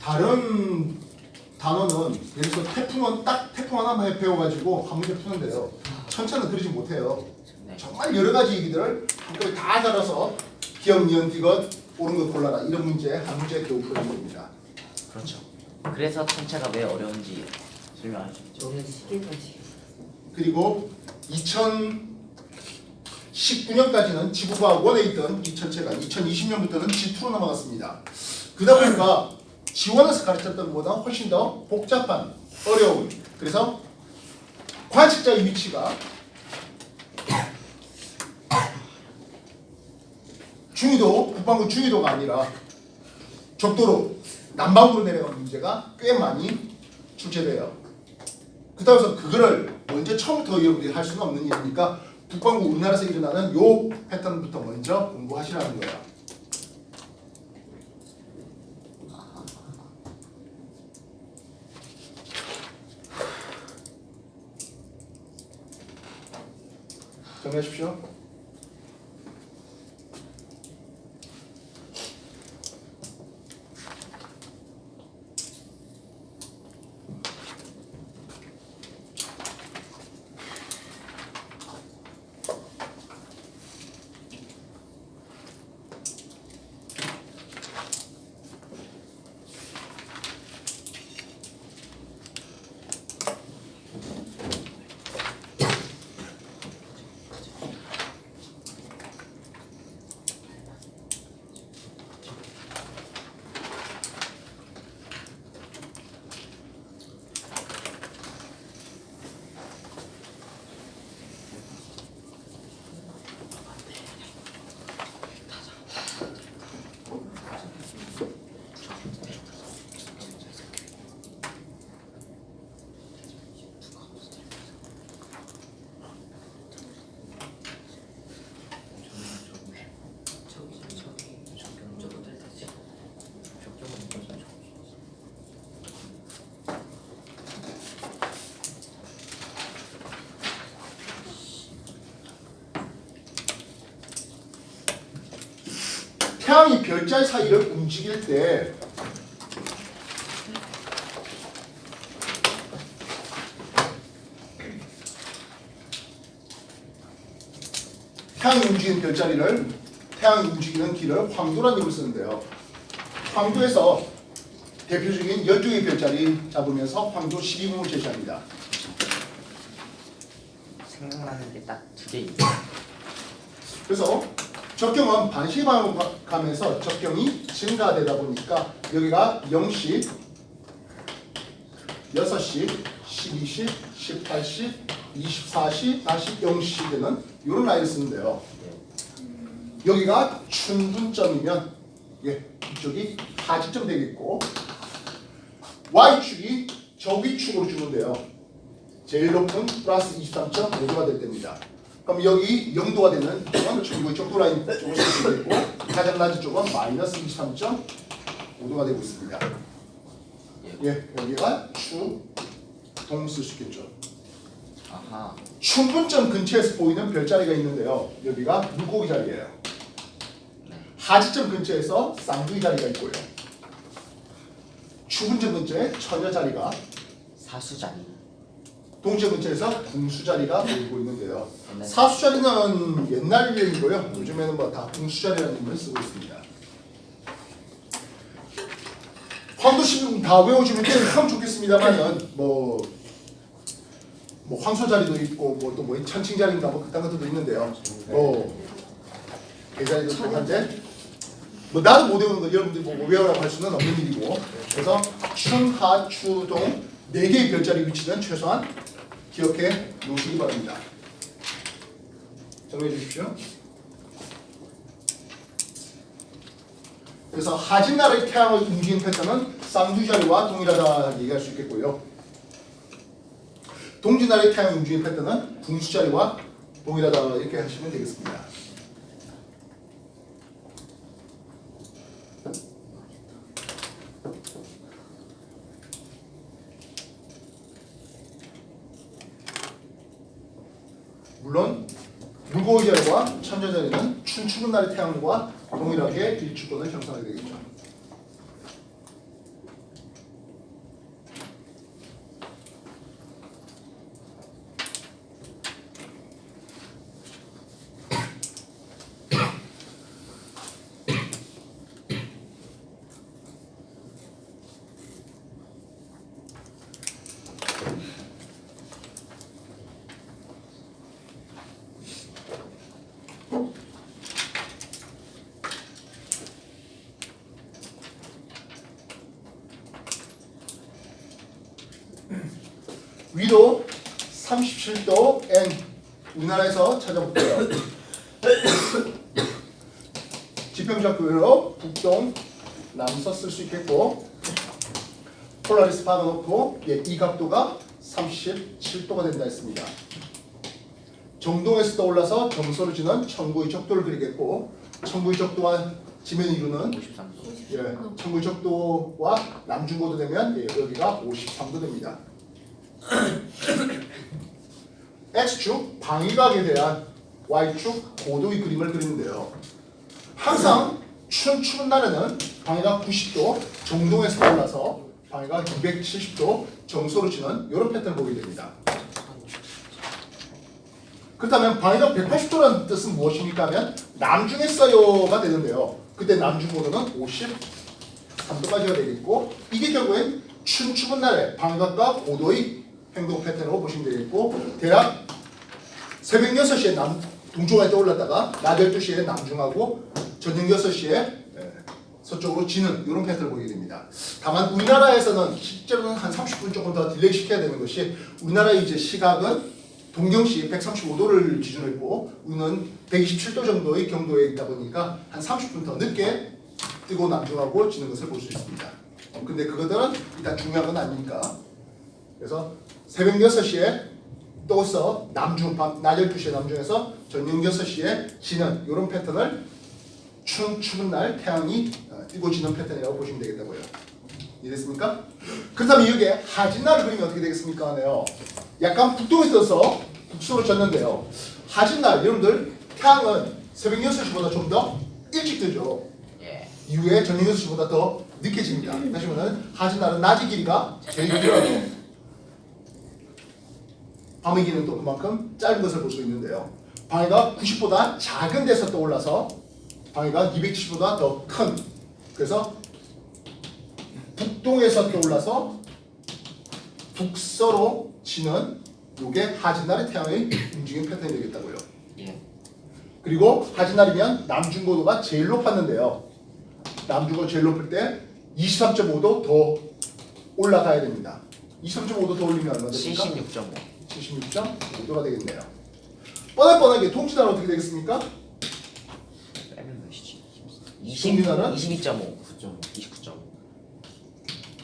다른 단어는 예를 들어서 태풍은 딱 태풍 하나만 배워가지고 한 문제 푸는데요. 천체는 그러지 못해요. 네. 정말 여러 가지 얘기들을 한꺼번에 다 달아서 기억, 니은, 디귿, 옳은 것 골라라 이런 문제 한 문제에 겨우 푸는 겁니다. 그렇죠. 그래서 천체가 왜 어려운지 설명해 주시죠. 저는 시계까지. 그리고 2019년까지는 지구가 원에 있던 이 천체가 2020년부터는 G2로 넘어갔습니다. 그러다 보니까 G1에서 가르쳤던 것보다 훨씬 더 복잡한, 어려운, 그래서 관측자의 위치가 중위도, 북반구 중위도가 아니라 적도로 남반구로 내려가는 문제가 꽤 많이 출제돼요. 그렇다고 해서 그거를 먼저 처음부터 여러분들이 할 수는 없는 일이니까 북반구 우리나라에서 일어나는 요 패턴부터 먼저 공부하시라는 거예요. 정리하십시오. 태양이 별자리 사이를 움직일 때 태양이 움직이는 별자리를 태양이 움직이는 길을 황도라는 이름을 쓰는데요. 황도에서 대표적인 12개의 별자리 잡으면서 황도 12궁을 제시합니다. 생각나는 게 딱 두 개 있어요. 그래서 적경은 반시 방향으로 가면서 적경이 증가되다 보니까 여기가 0시, 6시, 12시, 18시, 24시 다시 0시 되는 이런 라인을 쓰는데요. 여기가 춘분점이면 이쪽이 하지점 되겠고 Y축이 저위축으로 주는데요. 제일 높은 플러스 23.5도가 될 때입니다. 그럼 여기 0도가 되는 쪽은 전구의 적도 라인 쪽을 쓸 수 있고 가장 낮은 쪽은 마이너스 23.5도가 되고 있습니다. 여기가 추동 쓸 수 있겠죠. 아하. 춘분점 근처에서 보이는 별자리가 있는데요. 여기가 물고기 자리예요. 하지점 근처에서 쌍둥이 자리가 있고요. 추분점 근처에 처녀 자리가, 사수자리. 동점 근처에서 궁수 자리가 보이고 있는데요. 네. 사수 자리는 옛날 이름이고요. 요즘에는 뭐 다 궁수 자리라는 이름을 쓰고 있습니다. 황도심 다 외워주면 참 좋겠습니다만은 뭐 황소 자리도 있고 뭐 또 뭐 천칭 자리인가 뭐 그딴 것들도 있는데요. 계자리도 있고 한데 뭐 나도 못 외우는 거 여러분들이 뭐 외우라고 할 수는 없는 일이고 그래서 춘, 하, 추, 동 4개의 별자리 위치는 최소한 기억해 놓으시기 바랍니다. 정리해 주십시오. 그래서 하진나라의 태양의 움직이는 패턴은 쌍둥이 자리와 동일하다 얘기할 수 있겠고요. 동진나라의 태양의 움직이는 패턴은 궁수 자리와 동일하다 이렇게 하시면 되겠습니다. 물론 물고기 자리와 천녀 자리는 춘추는 날의 태양과 동일하게 일축권을 형성하게 되겠죠. 위로 37도 N 우리나라에서 찾아볼게요. 지평적으로 북동 남서 쓸 수 있겠고 폴라리스 박아놓고 이 각도가 37도가 된다 했습니다. 정동에서 떠올라서 정서를 지는 천구의 적도를 그리겠고 천구의 적도와 지면 이루는 53도. 천구의 적도와 남중고도 되면 여기가 53도 됩니다. X축 방위각에 대한 Y축 고도의 그림을 그리는데요. 항상 추운 날에는 방위각 90도 정동에서 올라서 방위각 270도 정서로 치는 이런 패턴을 보게 됩니다. 그렇다면 방위각 180도라는 뜻은 무엇입니까 하면 남중에 써요가 되는데요. 그때 남중고도는 53도까지가 되겠고 이게 결국엔 추운 날에 방위각과 고도의 행동 패턴으로 보시면 되겠고 대략 새벽 6시에 동쪽에 떠올랐다가 낮 12시에 남중하고 저녁 6시에 서쪽으로 지는 이런 패턴을 보게 됩니다. 다만 우리나라에서는 실제로는 한 30분 조금 더 딜레이 시켜야 되는 것이 우리나라의 이제 시각은 동경시 135도를 기준으로 했고 우리는 127도 정도의 경도에 있다 보니까 한 30분 더 늦게 뜨고 남중하고 지는 것을 볼 수 있습니다. 근데 그것들은 일단 중요한 건 아니니까 그래서 새벽 6시에 떠서 남중, 낮 12시에 남중에서 저녁 6시에 지는 이런 패턴을 추운 날 태양이 뜨고 지는 패턴이라고 보시면 되겠다고요. 이해됐습니까? 그렇다면 이게 하진날을 그리면 어떻게 되겠습니까? 네요. 약간 북동에 떠서 북서로 졌는데요. 하진날 여러분들 태양은 새벽 6시보다 좀 더 일찍 뜨죠. 이후에 저녁 6시보다 더 늦게 집니다. 다시 말하면 하진날은 낮의 길이가 제일 길어요. 밤의 길이는 또 그만큼 짧은 것을 볼 수 있는데요. 방위가 90보다 작은 데서 떠올라서 방위가 270보다 더 큰 그래서 북동에서 떠올라서 북서로 지는 이게 하진날의 태양의 움직임 패턴이 되겠다고요. 그리고 하진날이면 남중고도가 제일 높았는데요. 남중고도 제일 높을 때 23.5도 더 올라가야 됩니다. 23.5도 더 올리면 얼마 됩니까? 76.5. 76.5도가 되겠네요. 뻔하게 통지나라 어떻게 되겠습니까? 빼면 몇이지? 동진아는? 22.5 29.5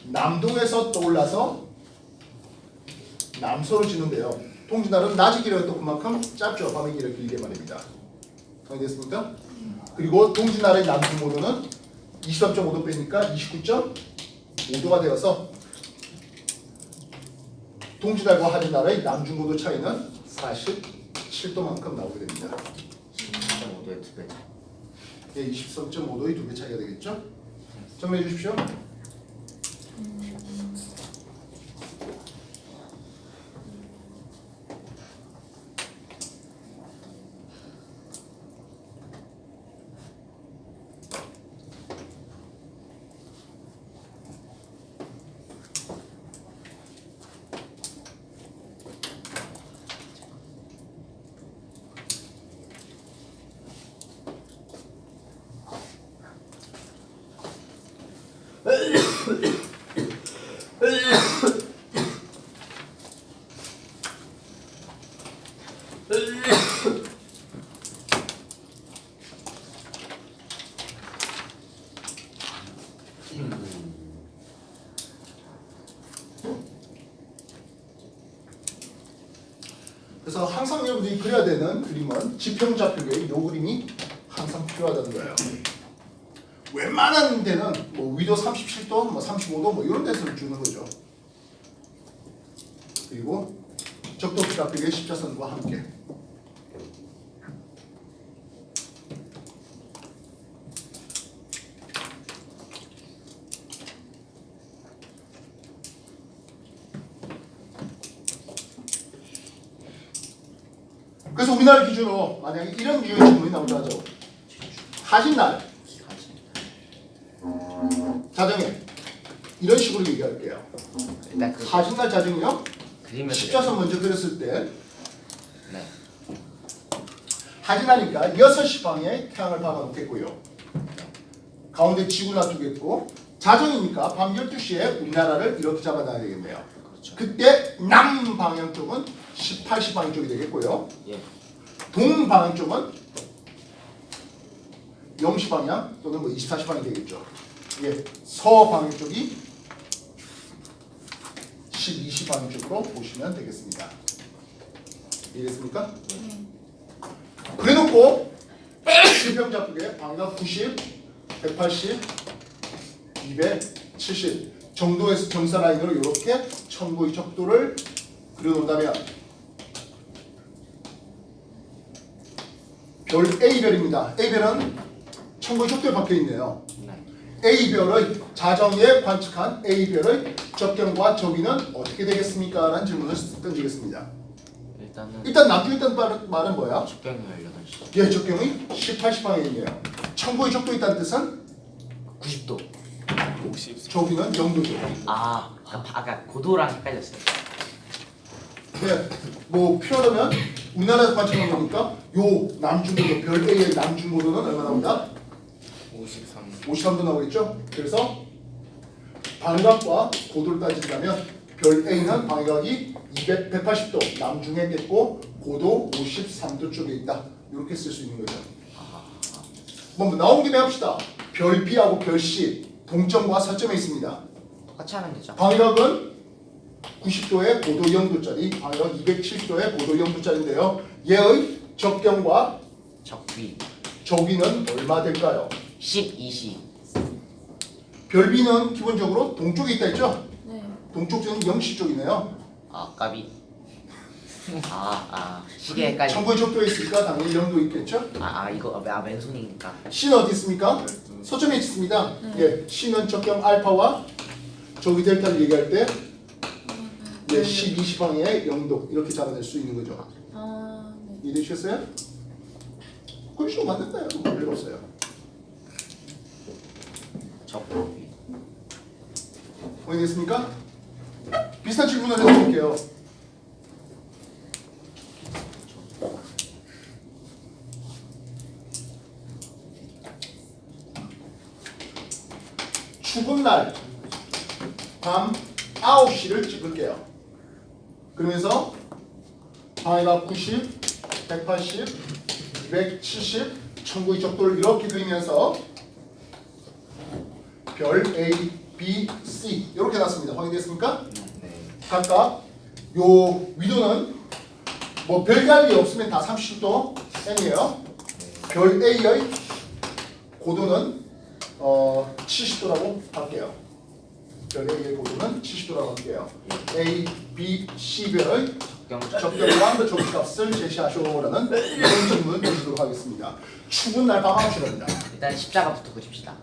남동에서 떠올라서 남서로 지는데요. 통지날은 낮이 길어도 그만큼 짧죠. 밤이 길게 말입니다. 정리됐습니까? 그리고 동지날의 남중고도는 23.5도 빼니까 29.5도가 되어서 동지날과 하진날의 남중고도 차이는 47도만큼 나오게 됩니다. 22.5도에 2배 차이. 예, 23.5도의 2배 차이가 되겠죠? 정리해 주십시오. 그래서 항상 여러분들이 그려야 되는 그림은 지평좌표계의 요 그림이 항상 필요하다는 거예요. 웬만한 데는 뭐 위도 37도, 뭐 35도 뭐 이런 데서 주는 거죠. 그리고 적도좌표계의 십자선과 함께. 그래서 우리나라 기준으로 만약에 이런 유형의 질문이 나온다 하죠. 하진날 자정에 이런 식으로 얘기할게요. 일단 그 하진날 자정이요. 그림을 십자선 먼저 그렸을 때 네. 하진하니까 6시 방에 태양을 박아놓겠고요. 가운데 지구 놔두겠고 자정이니까 밤 12시에 우리나라를 이렇게 잡아놔야 되겠네요. 그렇죠. 그때 남방향 쪽은 18시 방향 쪽이 되겠고요. 예. 동방향 쪽은 0시 방향 또는 뭐 24시 방향이 되겠죠. 예, 서방향 쪽이 12시 방향 쪽으로 보시면 되겠습니다. 이해됐습니까? 그래놓고 지평좌표계 방향 90, 180, 270 정도에서 정사 라인으로 이렇게 천고의 적도를 그려놓는다면 별 A별입니다. A별은 천고의 적도에 박혀있네요. 네. A별의 자정에 관측한 A별의 적경과 저기는 어떻게 되겠습니까? 라는 질문을 던지겠습니다. 일단은 일단 남쪽에 있다는 말은 뭐야? 적경이 18시 예, 적경이 18시 방향에 있네요. 천고의 적도에 있다는 뜻은 90도. 50. 저기는 0도죠. 아까 고도랑 헷갈렸어요. 네, 뭐 표현하면 우리나라에서 관측한 거니까 요 남중고도 별 A의 남중고도는 얼마 나온다? 53. 53도 나오겠죠? 그래서 방각과 고도를 따진다면 별 A는 방각이 180도 남중에 있고 고도 53도 쪽에 있다. 이렇게 쓸 수 있는 거죠. 뭐 나온 김에 합시다. 별 B하고 별 C 동점과 서점에 있습니다. 똑같이 하면 되죠. 방각은 90도에 고도 0도짜리, 방각 270도에 고도 0도짜리인데요. 얘의 적경과 적비 저기는 얼마 될까요? 12시. 별 B는 기본적으로 동쪽에 있다 했죠? 네. 동쪽 쪽은 0시 쪽이네요. 까비. 시계 헷갈리. 천고의 적도에 있으니까 당연히 0도 있겠죠? 이거 왼손이니까. C는 어디 있습니까? 서점에 있습니다. 예, C는 적경 알파와 저기 델타를 얘기할 때 예, 12시방에 0도 이렇게 잡아낼 수 있는 거죠. 네. 이해되셨어요? 그렇죠, 맞는다요. 뭐 별로 없어요. 적비. 이해됐습니까? 비슷한 질문을 해드릴게요. 죽은 날 밤 9시를 찍을게요. 그러면서 방해가 90, 180, 270, 천구의 적도를 이렇게 그리면서 별 A, B, C 이렇게 놨습니다. 확인됐습니까? 네. 각각 요 위도는 뭐 별다른 게 없으면 다 30도 N이에요. 별 A의 고도는 70도라고 할게요. 별 A의 고도는 70도라고 할게요. A, B, C별의 적격과 조기값을 제시하쇼라는 이런 질문을 드리도록 하겠습니다. 추분 날 밤 9시랍니다. 일단 십자가부터 그립시다.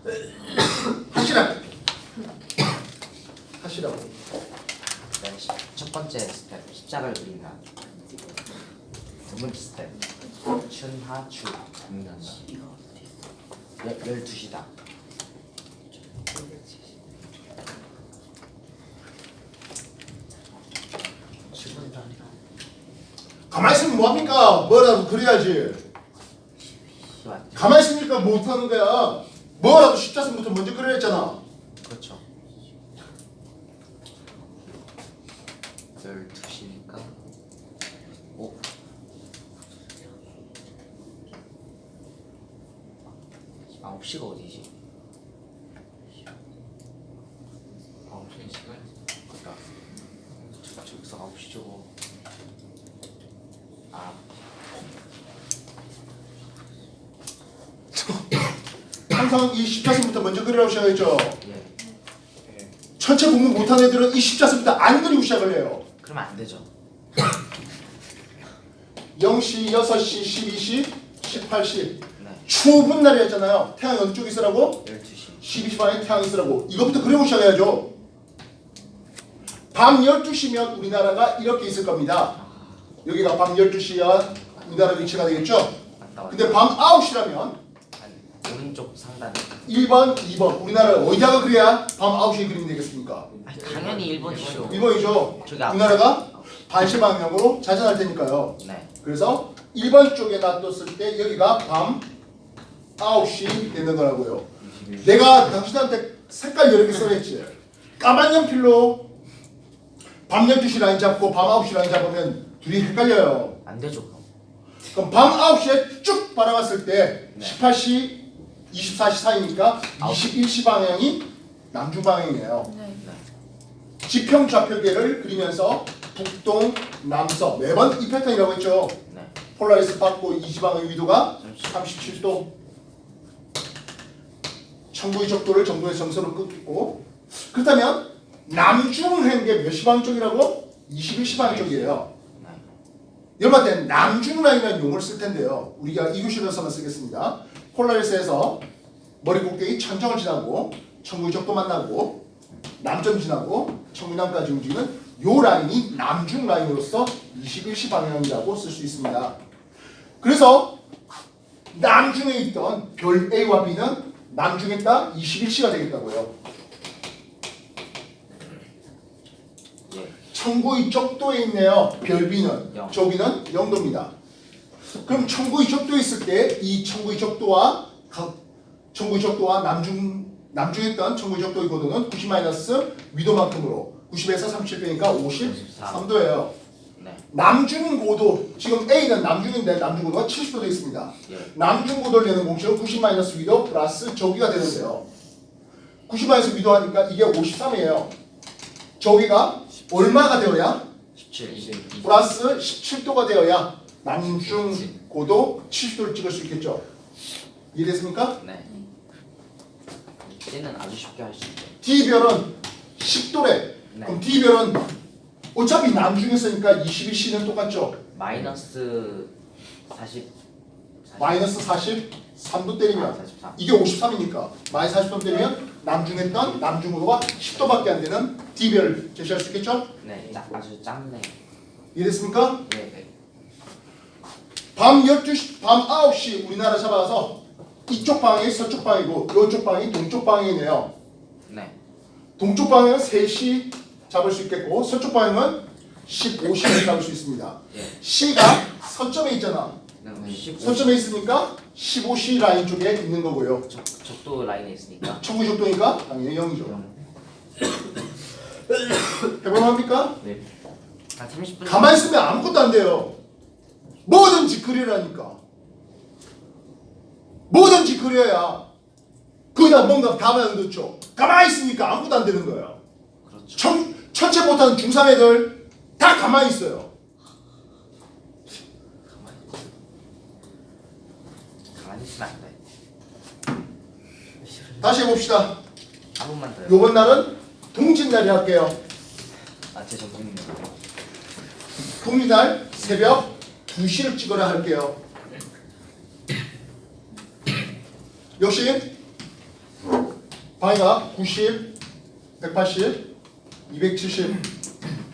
하시라고. 하시라고. 일단 첫 번째 스텝 십자가를 그린다. 두 번째 스텝 춘하추 그린다. 12시다. 가만히 있으면 뭐합니까? 뭐라도 그래야지. 가만히 있으니까 못하는 거야. 뭐라도 십자선부터 먼저 그려야 했잖아. 그렇죠. 12시니까 9시가 어디지? 9시 시간. 그러니까 저기서 9시죠. 항상 이 십자선부터 먼저 그리라고 시작했죠. 예. 전체 공부 못하는 애들은 이 십자선부터 안 그리고 시작을 해요. 그러면 안 되죠. 0시, 6시, 12시, 18시 네. 추운 날이었잖아요. 태양 어느 쪽에 있으라고? 12시. 12시 반에 태양이 있으라고. 이것부터 그리고 시작해야죠. 밤 12시면 우리나라가 이렇게 있을 겁니다. 여기가 밤 12시야 우리나라 위치가 되겠죠. 맞다 맞다. 근데 밤 9시라면 오른쪽 상단. 1번, 2번 우리나라 어디다가 그래야 밤 9시에 그리면 되겠습니까? 아니, 당연히 1번이죠. 1번이죠. 저기 앞. 우리나라가 반시 방향으로 자전할 테니까요. 네. 그래서 1번 쪽에 놔뒀을 때 여기가 밤 9시 되는 거라고요. 내가 당신한테 색깔 여러 개 써냈지. 까만 연필로 밤 12시 라인 잡고 밤 9시 라인 잡으면 둘이 헷갈려요. 안 되죠 그럼. 그럼 밤 9시에 쭉 바라봤을 때 네. 18시, 24시 사이니까 21시 방향이 남중 방향이에요. 네. 지평 좌표계를 그리면서 북동, 남서 매번 이 패턴이라고 했죠. 네. 폴라리스 받고 이 지방의 위도가 37도. 천구의 적도를 정도의 점수로 끊고 그렇다면 남중한 게 몇 시 방향 쪽이라고? 21시 방향 쪽이에요. 네. 여러분한테 남중라인이라는 용어를 쓸 텐데요. 우리가 2교시에서만 쓰겠습니다. 폴라리스에서 머리 꼭대기 천정을 지나고 천구의 적도 만나고 남점 지나고 청남까지 움직이는 요 라인이 남중 라인으로서 21시 방향이라고 쓸 수 있습니다. 그래서 남중에 있던 별 A와 B는 남중에 딱 21시가 되겠다고요. 예. 천구의 적도에 있네요. 별 B는 영. 저기는 0도입니다. 그럼 천구의 적도에 있을 때 이 천구의 적도와 남중에 있던 천구의 적도의 고도는 90 마이너스 위도만큼으로 90에서 37 빼니까 53도예요. 네. 남중 고도 지금 A는 남중인데 남중 고도가 70도 되어 있습니다. 예. 남중 고도를 내는 공식은 90 마이너스 위도 플러스 저기가 되는데요. 90 마이너스 위도 하니까 이게 53이에요. 저기가 얼마가 되어야 17. 플러스 17도가 되어야 남중 고도 70도를 찍을 수 있겠죠. 이해됐습니까? 네. 이제는 아주 쉽게 할 수 있죠. D별은 10도래. 네. 그럼 D별은 어차피 남중에 쓰니까 22C는 똑같죠. 마이너스 40. 마이너스 43도 때리면 43. 이게 53이니까 마이너스 43도 때리면 남중에 있던 남중 고도가 10도밖에 안 되는 D별 제시할 수 있겠죠? 네. 아주 짧네. 이해됐습니까? 네. 네. 밤 12시, 밤 9시 우리나라 잡아서 이쪽 방이 서쪽 방이고 이쪽 방이 동쪽 방이네요. 네. 동쪽 방향은 3시 잡을 수 있겠고 서쪽 방향은 15시를 잡을 수 있습니다. 예. C가 서점에 있잖아. 네. 15. 서점에 있으니까 15시 라인 쪽에 있는 거고요. 적도 라인에 있으니까. 천구 적도니까 당연히 0이죠. 해볼만 합니까? 네. 한 30분. 가만히 있으면 아무것도 안 돼요. 뭐든지 그리라니까. 뭐든지 그려야 거기다 뭔가 답을 넣죠. 가만히 있으니까 아무것도 안 되는 거예요. 그렇죠. 천체 못하는 중3 애들 다 가만히 있어요. 가만히 있으면 안 돼. 다시 해봅시다. 한 번만 더요. 요번 날은 동짓날이 할게요. 제 전공입니다. 동짓날 새벽 2시를 찍어라 할게요. 역시 방위가 90, 180, 270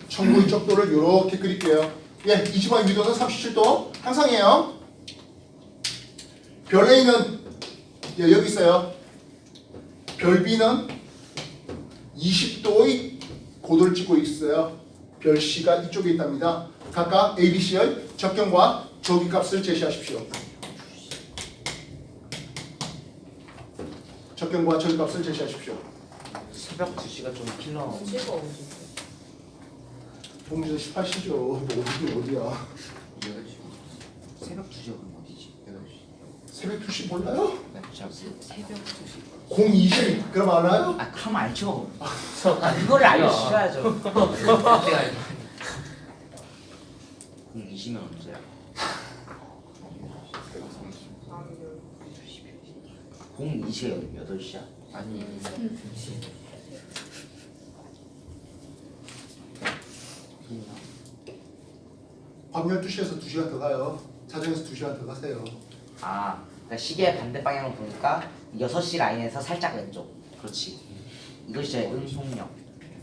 청구의 척도를 이렇게 그릴게요. 예, 이 지방의 위도는 37도 항상이에요. 별 A는 예, 여기 있어요. 별 B는 20도의 고도를 찍고 있어요. 별 C가 이쪽에 있답니다. 각각 A, B, C의 적경과 저기값을 제시하십시오. 적경과 저기값을 제시하십시오. 새벽 2시가 좀 킬러. 문제가 없어. 동준 18시죠. 어디야? 8시. 새벽 2시가 그럼 어디지? 8시. 새벽 2시 몰라요? 네, 제가 새벽 2시. 020 그럼 알아요? 아 그럼 알죠. 그거를 알려주셔야죠. 그때가 20면 언제야? 02시에 8시야? 아니 밤 12시에서 2시간 더 가요. 자정에서 2시간 더 가세요. 아, 그러니까 시계 반대 방향으로 보니까 6시 라인에서 살짝 왼쪽. 그렇지. 이것이 제 응속력.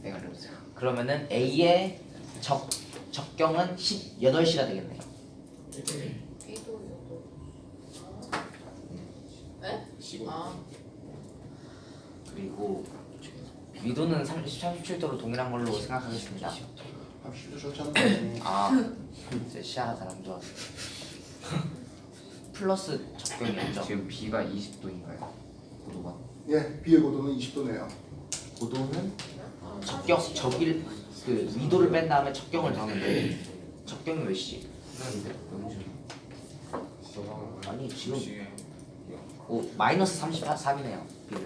내가 그랬어요. 그러면은 A의 적경은 8시가 되겠네요. A도 에? 아, 그리고 위도는 37도로 동일한 걸로 생각하겠습니다. 합시도 좋잖아요. 아, 이제 시야가 잘 안 좋아서. 플러스 적경이었죠. 지금 B가 20도인가요? 고도가? 예, B의 고도는 20도네요. 고도는 적경 적일 그 위도를 뺀 다음에 적경을 더하는데 적경이 몇 시? 아니 지금 오 마이너스 33이네요.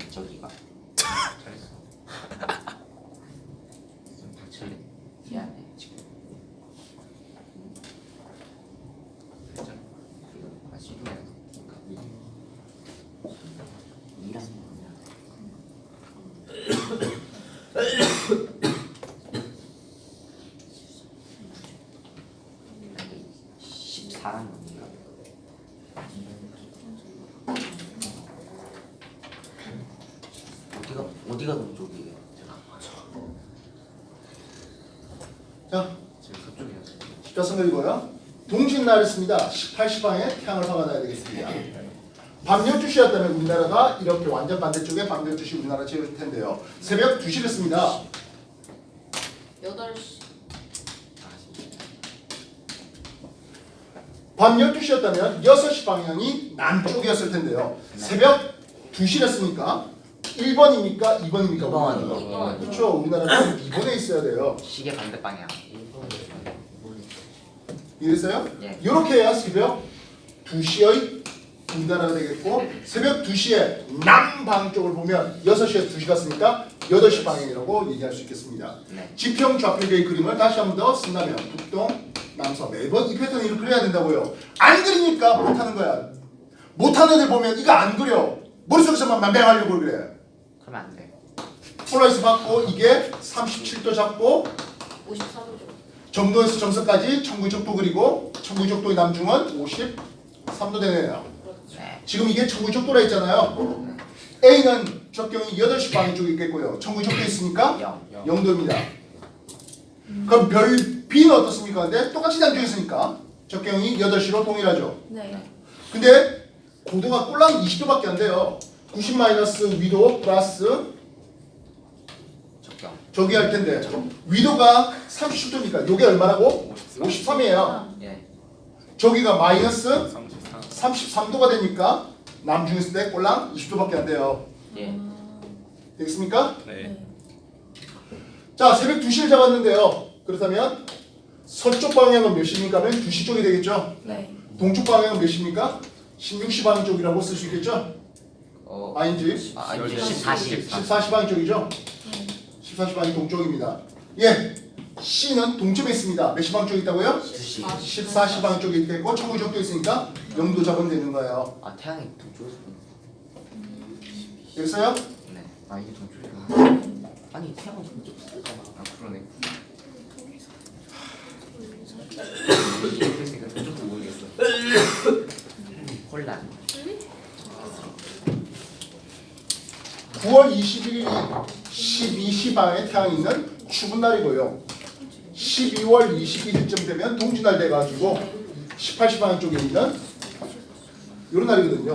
저기가. 잘했어. 닥칠래. 미안해 지금. 괜찮아. 이거 아시면 이란 뭐냐? 14란 겁니까? 어디가 동쪽이에요? 자, 지금 서쪽이었어. 십자선거이고요. 동짓날이었습니다. 18시방에 태양을 박아놔야 되겠습니다. 밤 12시였다면 우리나라가 이렇게 완전 반대쪽에 밤 12시 우리나라 지을 텐데요. 새벽 2시였습니다. 8시. 밤 12시였다면 6시 방향이 남쪽이었을 텐데요. 새벽 2시였으니까 1번입니까? 2번입니까? 2번. 그렇죠. 우리나라는 2번에 있어야 돼요. 시계 반대 방향. 이랬어요? 예. 이렇게 해야 새벽 2시의 우리나라가 되겠고 새벽 2시에 남방 쪽을 보면 6시에서 2시 갔으니까 8시 방향이라고 얘기할 수 있겠습니다. 네. 지평 좌표계의 그림을 다시 한 번 더 쓴다면 북동, 남서 매번 이 패턴을 그려야 된다고요. 안 그리니까 못하는 거야. 못하는 애들 보면 이거 안 그려. 머릿속에서만 만병하려고 그래. 그러면 안 돼. 폴라리스 받고 이게 37도 잡고 54도. 정도에서 정서까지 청구적도 그리고 청구적도의 남중은 53도 되네요. 네. 지금 이게 청구적도라 했잖아요. A는 적경이 8시 방향 쪽에 있겠고요. 청구적도 있으니까 0도입니다. 그럼 별 B는 어떻습니까? 근데 똑같이 남중했으니까 적경이 8시로 동일하죠. 네. 근데 고도가 꼴랑 20도밖에 안 돼요. 90 마이너스 위도 플러스 적경. 저기 할 텐데 위도가 37도니까 요게 얼마라고? 53이에요. 예. 저기가 마이너스 33 33도가 되니까 남중했을 때 꼴랑 20도밖에 안 돼요. 예. 되겠습니까? 네 자, 새벽 2시를 잡았는데요. 그렇다면 서쪽 방향은 몇 시입니까? 하면 2시 쪽이 되겠죠? 네. 동쪽 방향은 몇 시입니까? 16시 방향 쪽이라고 쓸 수 있겠죠? 아닌지? 아, 열시. 14시. 14시 방향 쪽이죠? 14시 방향이 동쪽입니다. 예, C는 동점에 있습니다. 몇 시 방향 쪽에 있다고요? 2시. 14시 방향 쪽에 있고 청구 적도 있으니까 0도 잡으면 되는 거예요. 아, 태양이 동쪽에서 보이네. 됐어요? 네. 아 이게 동쪽이구나. 아니, 태양은 동쪽에서 뜨잖아. 아 그러네. 그러니까 동쪽도 모르겠어. 혼란. 9월 21일이 12시 방에 태양이 있는 추운 날이고요. 12월 21일쯤 되면 동지날 돼가지고 18시 방향 쪽에 있는 이런 날이거든요.